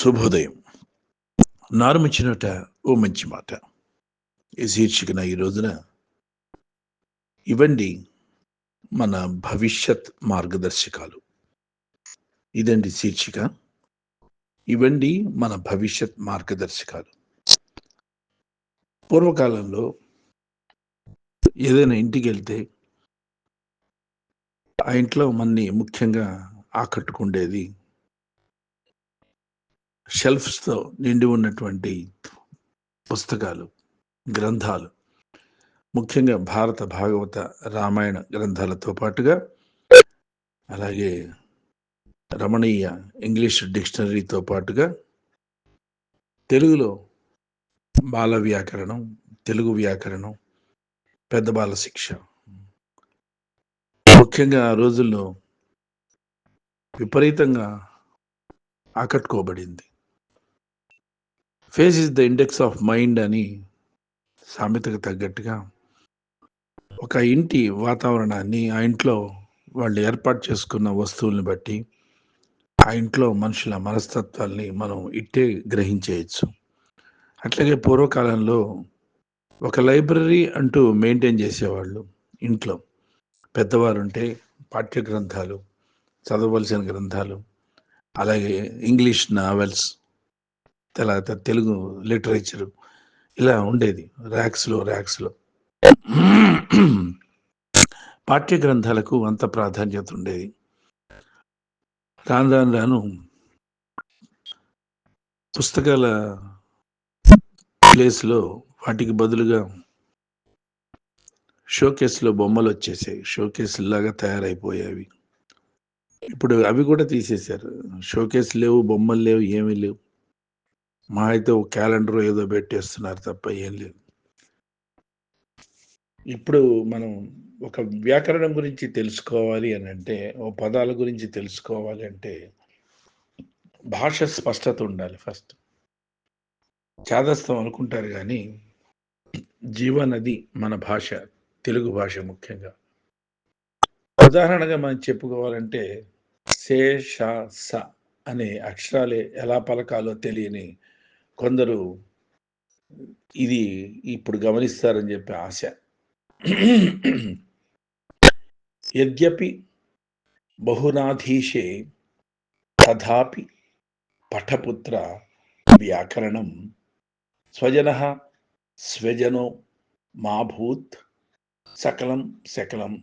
శుభోదయం. నారుమిచ్చినట ఓ మంచి మాట. ఈ శీర్షికన ఈ రోజున ఇవండి మన భవిష్యత్ మార్గదర్శకాలు. ఇదండి శీర్షిక. ఇవండి మన భవిష్యత్ మార్గదర్శకాలు. పూర్వకాలంలో ఏదైనా ఇంటికి వెళ్తే ఆ ఇంట్లో మనని ముఖ్యంగా ఆకట్టుకుండేది షెల్ఫ్స్తో నిండి ఉన్నటువంటి పుస్తకాలు, గ్రంథాలు, ముఖ్యంగా భారత, భాగవత, రామాయణ గ్రంథాలతో పాటుగా అలాగే రమణీయ ఇంగ్లీష్ డిక్షనరీతో పాటుగా తెలుగులో బాల వ్యాకరణం, తెలుగు వ్యాకరణం, పెద్ద బాల శిక్ష. ముఖ్యంగా ఆ రోజుల్లో విపరీతంగా ఆకట్టుకోబడింది. Face is the index of mind అని సామెతకు తగ్గట్టుగా ఒక ఇంటి వాతావరణాన్ని, ఆ ఇంట్లో వాళ్ళు ఏర్పాటు చేసుకున్న వస్తువుల్ని బట్టి ఆ ఇంట్లో మనుషుల మనస్తత్వాల్ని మనం ఇట్టే గ్రహించేయచ్చు. అట్లాగే పూర్వకాలంలో ఒక లైబ్రరీ అంటూ మెయింటైన్ చేసేవాళ్ళు. ఇంట్లో పెద్దవారు ఉంటే పాఠ్య గ్రంథాలు, చదవవలసిన గ్రంథాలు, అలాగే ఇంగ్లీష్ నావెల్స్, తర్వాత తెలుగు లిటరేచరు, ఇలా ఉండేది ర్యాక్స్లో. పాఠ్య గ్రంథాలకు అంత ప్రాధాన్యత ఉండేది. రాను పుస్తకాల ప్లేస్లో వాటికి బదులుగా షోకేస్లో బొమ్మలు వచ్చేసాయి. షోకేస్లాగా తయారైపోయావి. ఇప్పుడు అవి కూడా తీసేశారు. షోకేస్ లేవు, బొమ్మలు లేవు, ఏమీ లేవు. మా అయితే ఒక క్యాలెండర్ ఏదో పెట్టేస్తున్నారు తప్ప ఏం లేదు. ఇప్పుడు మనం ఒక వ్యాకరణం గురించి తెలుసుకోవాలి అని అంటే, ఓ పదాల గురించి తెలుసుకోవాలి అంటే భాష స్పష్టత ఉండాలి ఫస్ట్. చాదస్తం అనుకుంటారు కానీ జీవనది మన భాష, తెలుగు భాష ముఖ్యంగా. ఉదాహరణగా మనం చెప్పుకోవాలంటే సే, ష, స అనే అక్షరాలే ఎలా పలకాలో తెలియని కొందరు ఇది ఇప్పుడు గమనిస్తారని చెప్పి ఆశ. యద్యపి బహునాధీశే తథాపి పఠపుత్ర వ్యాకరణం స్వజనః స్వజనో మాభూత్ సకలం సకలం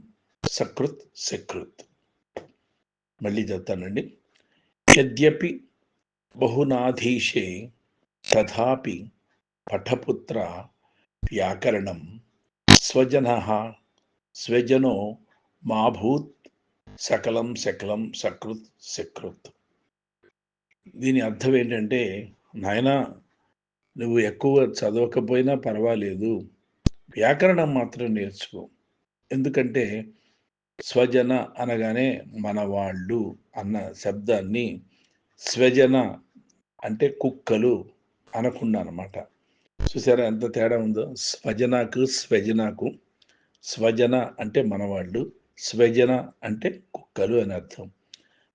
సకృత్ సకృత్. మళ్ళీ చెప్తానండి. యద్యపి బహునాధీశే తథాపి పఠపుత్ర వ్యాకరణం స్వజనః స్వజనో మాభూత్ సకలం సకలం సకృత్ సకృత్. దీని అర్థం ఏంటంటే, నాయనా నువ్వు ఎక్కువ చదవకపోయినా పర్వాలేదు, వ్యాకరణం మాత్రం నేర్చుకో. ఎందుకంటే స్వజన అనగానే మనవాళ్ళు అన్న శబ్దాన్ని స్వజన అంటే కుక్కలు అనకుండా అనమాట. చూసారా ఎంత తేడా ఉందో? స్వజనకు స్వజన అంటే మనవాళ్ళు, స్వజన అంటే కుక్కలు అని అర్థం.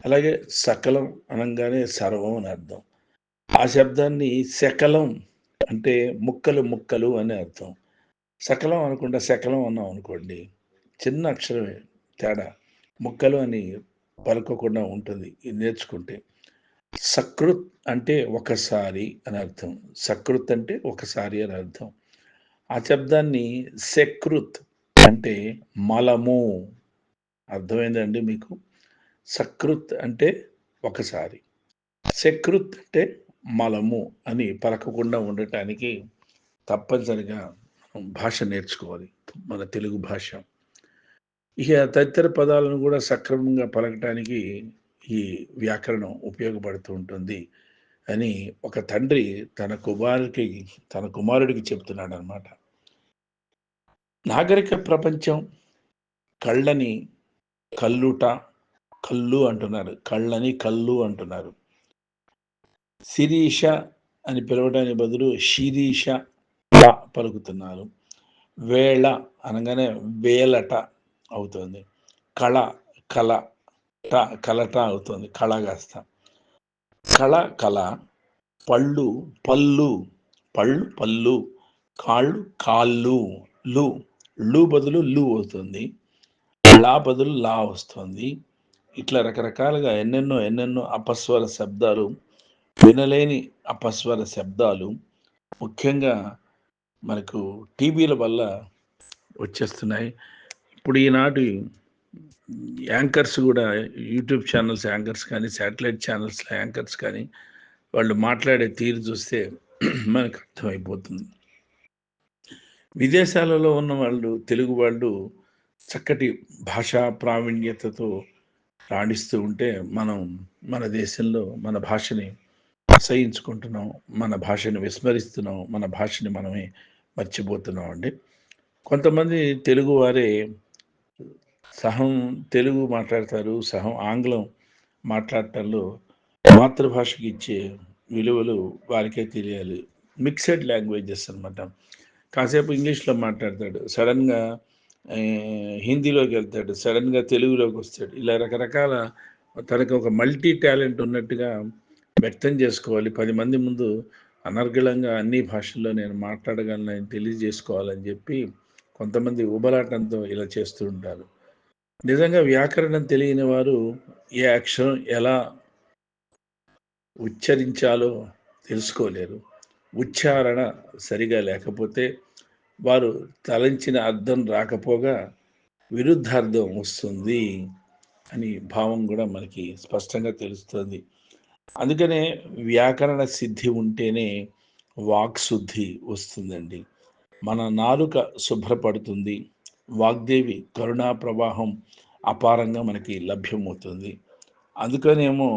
అలాగే సకలం అనగానే సర్వం అని అర్థం. ఆ శబ్దాన్ని శకలం అంటే ముక్కలు ముక్కలు అని అర్థం. సకలం అనకుండా శకలం అన్నాం అనుకోండి, చిన్న అక్షరమే తేడా, ముక్కలు అని పలుకోకుండా ఉంటుంది ఇది నేర్చుకుంటే. సకృత్ అంటే ఒకసారి అని అర్థం. సకృత్ అంటే ఒకసారి అని అర్థం. ఆ శబ్దాన్ని సకృత్ అంటే మలము. అర్థమైందండి మీకు? సకృత్ అంటే ఒకసారి, సకృత్ అంటే మలము అని పలకకుండా ఉండటానికి తప్పనిసరిగా భాష నేర్చుకోవాలి, మన తెలుగు భాష. ఇక తదితర పదాలను కూడా సక్రమంగా పలకటానికి ఈ వ్యాకరణం ఉపయోగపడుతూ ఉంటుంది అని ఒక తండ్రి తన కుమారుడికి చెప్తున్నాడు అనమాట. నాగరిక ప్రపంచం కళ్ళని కళ్ళు అంటున్నారు, కళ్ళని కళ్ళు అంటున్నారు. శిరీష అని పిలవడానికి బదులు శిరీష పలుకుతున్నారు. వేళ అనగానే వేలట అవుతుంది. కలట అవుతుంది, కళ కాస్త కళ. పళ్ళు పళ్ళు, పళ్ళు పళ్ళు, కాళ్ళు కాళ్ళు, లు లు బదులు లు అవుతుంది, లా బదులు లా వస్తుంది. ఇట్లా రకరకాలుగా ఎన్నెన్నో ఎన్నెన్నో అపస్వర శబ్దాలు, వినలేని అపస్వర శబ్దాలు ముఖ్యంగా మనకు టీవీల వల్ల వచ్చేస్తున్నాయి. ఇప్పుడు ఈనాటి యాంకర్స్ కూడా, యూట్యూబ్ ఛానల్స్ యాంకర్స్ కానీ, శాటిలైట్ ఛానల్స్ యాంకర్స్ కానీ, వాళ్ళు మాట్లాడే తీరు చూస్తే మనకు అర్థమైపోతుంది. విదేశాలలో ఉన్న వాళ్ళు, తెలుగు వాళ్ళు చక్కటి భాషా ప్రావీణ్యతతో రాణిస్తూ ఉంటే, మనం మన దేశంలో మన భాషని అసహించుకుంటున్నాం, మన భాషని విస్మరిస్తున్నాం, మన భాషని మనమే మర్చిపోతున్నాం అండి. కొంతమంది తెలుగు వారే సహం తెలుగు మాట్లాడతారు, సహం ఆంగ్లం మాట్లాడటంలో మాతృభాషకి ఇచ్చే విలువలు వారికే తెలియాలి. మిక్సెడ్ లాంగ్వేజెస్ అనమాట. కాసేపు ఇంగ్లీష్లో మాట్లాడతాడు, సడన్గా హిందీలోకి వెళ్తాడు, సడన్గా తెలుగులోకి వస్తాడు. ఇలా రకరకాల తనకు ఒక మల్టీ టాలెంట్ ఉన్నట్టుగా వ్యక్తం చేసుకోవాలి. 10 మంది ముందు అనర్గళంగా అన్ని భాషల్లో నేను మాట్లాడగలను తెలియజేసుకోవాలని చెప్పి కొంతమంది ఉబలాటంతో ఇలా చేస్తూ ఉంటారు. నిజంగా వ్యాకరణం తెలియని వారు ఏ అక్షరం ఎలా ఉచ్చరించాలో తెలుసుకోలేరు. ఉచ్చారణ సరిగా లేకపోతే వారు తలంచిన అర్థం రాకపోగా విరుద్ధార్థం వస్తుంది అని భావం కూడా మనకి స్పష్టంగా తెలుస్తుంది. అందుకనే వ్యాకరణ సిద్ధి ఉంటేనే వాక్శుద్ధి వస్తుందండి. మన నాలుక శుభ్రపడుతుంది, వాగ్దేవి కరుణా ప్రవాహం అపారంగా మనకి లభ్యమవుతుంది. అందుకనేమో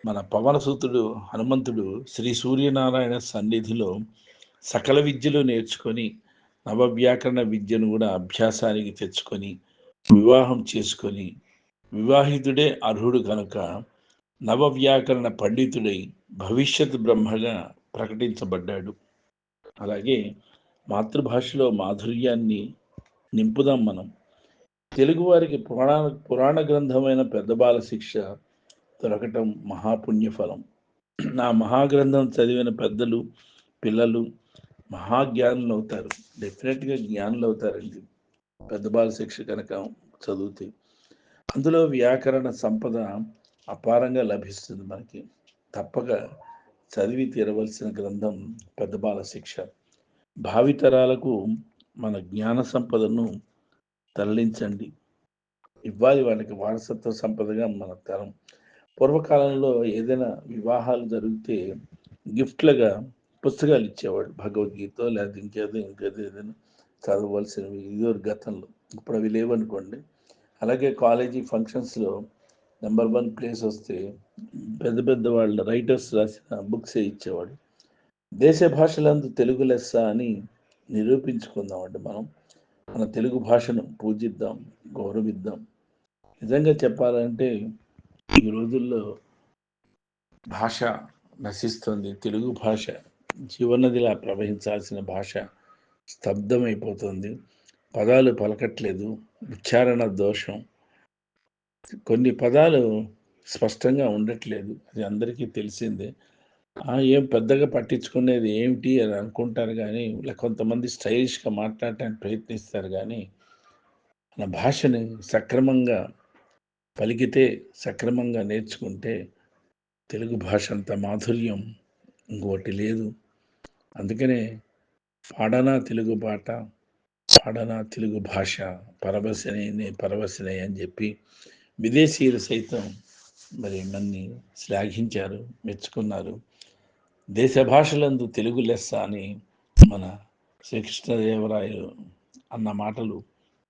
మన పవనసూతుడు హనుమంతుడు శ్రీ సూర్యనారాయణ సన్నిధిలో సకల విద్యలు నేర్చుకొని నవవ్యాకరణ విద్యను కూడా అభ్యాసానికి తెచ్చుకొని వివాహం చేసుకొని, వివాహితుడే అర్హుడు కనుక నవవ్యాకరణ పండితుడై భవిష్యత్ బ్రహ్మగా ప్రకటించబడ్డాడు. అలాగే మాతృభాషలో మాధుర్యాన్ని నింపుదాం మనం. తెలుగువారికి పురాణ గ్రంథమైన పెద్ద బాల శిక్ష దొరకటం మహాపుణ్యఫలం. నా మహాగ్రంథం చదివిన పెద్దలు, పిల్లలు మహాజ్ఞానులు అవుతారు. డెఫినెట్గా జ్ఞానులు అవుతారండి పెద్ద బాల శిక్ష కనుక చదివితే. అందులో వ్యాకరణ సంపద అపారంగా లభిస్తుంది మనకి. తప్పక చదివి తీరవలసిన గ్రంథం పెద్ద బాల శిక్ష. భావితరాలకు మన జ్ఞాన సంపదను తరలించండి, ఇవ్వాలి వాళ్ళకి వారసత్వ సంపదగా మన తరం. పూర్వకాలంలో ఏదైనా వివాహాలు జరిగితే గిఫ్ట్లుగా పుస్తకాలు ఇచ్చేవాడు, భగవద్గీత లేదా ఇంకేదో ఏదైనా చదవలసినవి. ఇదో గతంలో, ఇప్పుడు అవి లేవనుకోండి. అలాగే కాలేజీ ఫంక్షన్స్లో నెంబర్ 1 ప్లేస్ వస్తే పెద్ద పెద్ద వాళ్ళ రైటర్స్ రాసిన బుక్సే ఇచ్చేవాడు. దేశ భాషలందు తెలుగు లెస్స అని నిరూపించుకుందామండి మనం. మన తెలుగు భాషను పూజిద్దాం, గౌరవిద్దాం. నిజంగా చెప్పాలంటే ఈ రోజుల్లో భాష నశిస్తుంది. తెలుగు భాష జీవనదిలా ప్రవహించాల్సిన భాష స్తబ్దమైపోతుంది. పదాలు పలకట్లేదు, ఉచ్చారణ దోషం, కొన్ని పదాలు స్పష్టంగా ఉండట్లేదు. అది అందరికీ తెలిసిందే. ఏం పెద్దగా పట్టించుకునేది ఏమిటి అని అనుకుంటారు కానీ, ఇలా కొంతమంది స్టైలిష్గా మాట్లాడటానికి ప్రయత్నిస్తారు కానీ, మన భాషని సక్రమంగా పలికితే, సక్రమంగా నేర్చుకుంటే తెలుగు భాష అంత మాధుర్యం ఇంకోటి లేదు. అందుకనే పాడనా తెలుగు పాట, పాడనా తెలుగు భాష, పరవశినే అని చెప్పి విదేశీయులు సైతం మరి నన్ను శ్లాఘించారు, మెచ్చుకున్నారు. దేశ భాషలందు తెలుగు లెస్స అని మన శ్రీకృష్ణదేవరాయలు అన్న మాటలు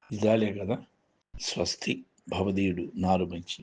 నిజాలే కదా. స్వస్తి భవదీయుడు నారుమంచి.